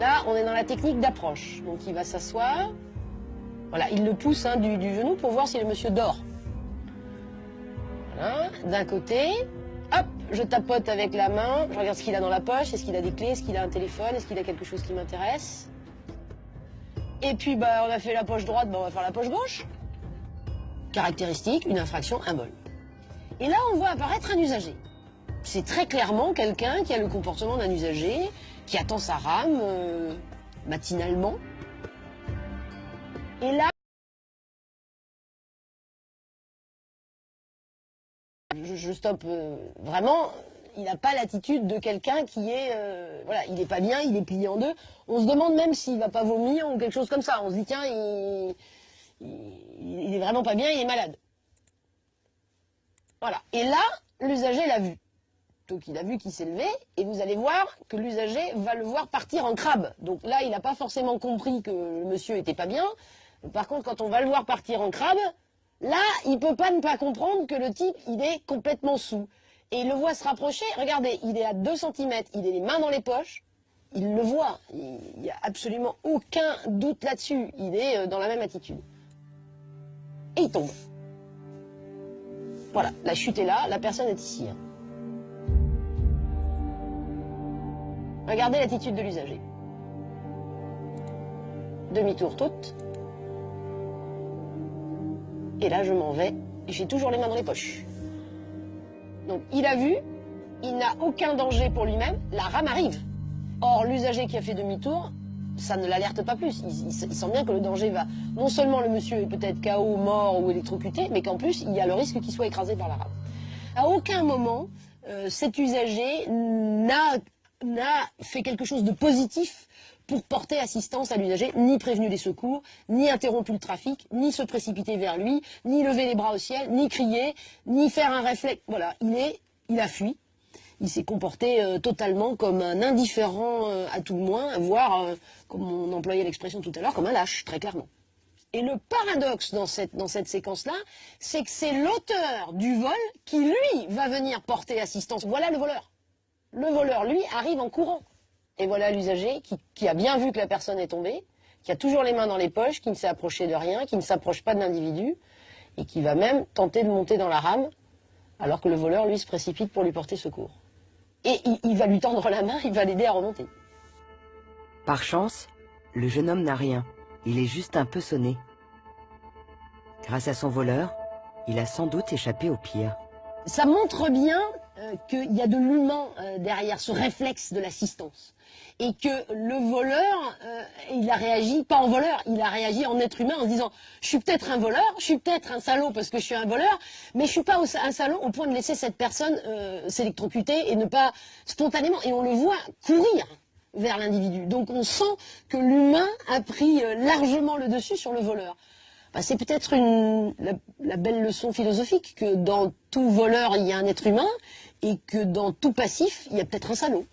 Là, on est dans la technique d'approche. Donc il va s'asseoir. Voilà, il le pousse du genou pour voir si le monsieur dort. Voilà, d'un côté. Hop, je tapote avec la main. Je regarde ce qu'il a dans la poche. Est-ce qu'il a des clés? Est-ce qu'il a un téléphone? Est-ce qu'il a quelque chose qui m'intéresse? Et puis, on a fait la poche droite, on va faire la poche gauche. Caractéristique, une infraction, un vol. Et là, on voit apparaître un usager. C'est très clairement quelqu'un qui a le comportement d'un usager, qui attend sa rame matinalement. Et là, je stoppe vraiment. Il n'a pas l'attitude de quelqu'un qui est... voilà, il n'est pas bien, il est plié en deux. On se demande même s'il ne va pas vomir ou quelque chose comme ça. On se dit, tiens, il est vraiment pas bien, il est malade. Voilà. Et là, l'usager l'a vu. Donc il a vu qu'il s'est levé, et vous allez voir que l'usager va le voir partir en crabe. Donc là, il n'a pas forcément compris que le monsieur était pas bien. Par contre, quand on va le voir partir en crabe, là, il peut pas ne pas comprendre que le type, il est complètement saoul. Et il le voit se rapprocher, regardez, il est à 2 cm, il a les mains dans les poches, il le voit, il n'y a absolument aucun doute là-dessus, il est dans la même attitude. Et il tombe. Voilà, la chute est là, la personne est ici. Regardez l'attitude de l'usager. Demi-tour toute. Et là, je m'en vais, et j'ai toujours les mains dans les poches. Donc, il a vu, il n'a aucun danger pour lui-même, la rame arrive. Or, l'usager qui a fait demi-tour, ça ne l'alerte pas plus. Il sent bien que le danger va... Non seulement le monsieur est peut-être KO, mort ou électrocuté, mais qu'en plus, il y a le risque qu'il soit écrasé par la rame. À aucun moment, cet usager n'a fait quelque chose de positif pour porter assistance à l'usager, ni prévenu les secours, ni interrompu le trafic, ni se précipiter vers lui, ni lever les bras au ciel, ni crier, ni faire un réflexe. Voilà, il a fui. Il s'est comporté totalement comme un indifférent à tout le moins, voire, comme on employait l'expression tout à l'heure, comme un lâche, très clairement. Et le paradoxe dans cette séquence-là, c'est que c'est l'auteur du vol qui, lui, va venir porter assistance. Voilà le voleur. Le voleur, lui, arrive en courant. Et voilà l'usager qui a bien vu que la personne est tombée, qui a toujours les mains dans les poches, qui ne s'est approché de rien, qui ne s'approche pas de l'individu, et qui va même tenter de monter dans la rame, alors que le voleur, lui, se précipite pour lui porter secours. Et il va lui tendre la main, il va l'aider à remonter. Par chance, le jeune homme n'a rien. Il est juste un peu sonné. Grâce à son voleur, il a sans doute échappé au pire. Ça montre bien qu'il y a de l'humain derrière ce réflexe de l'assistance. Et que le voleur, il a réagi pas en voleur, il a réagi en être humain en se disant « Je suis peut-être un voleur, je suis peut-être un salaud parce que je suis un voleur, mais je suis pas un salaud au point de laisser cette personne s'électrocuter et ne pas spontanément... » Et on le voit courir vers l'individu. Donc on sent que l'humain a pris largement le dessus sur le voleur. C'est peut-être la belle leçon philosophique que dans tout voleur, il y a un être humain et que dans tout passif, il y a peut-être un salaud.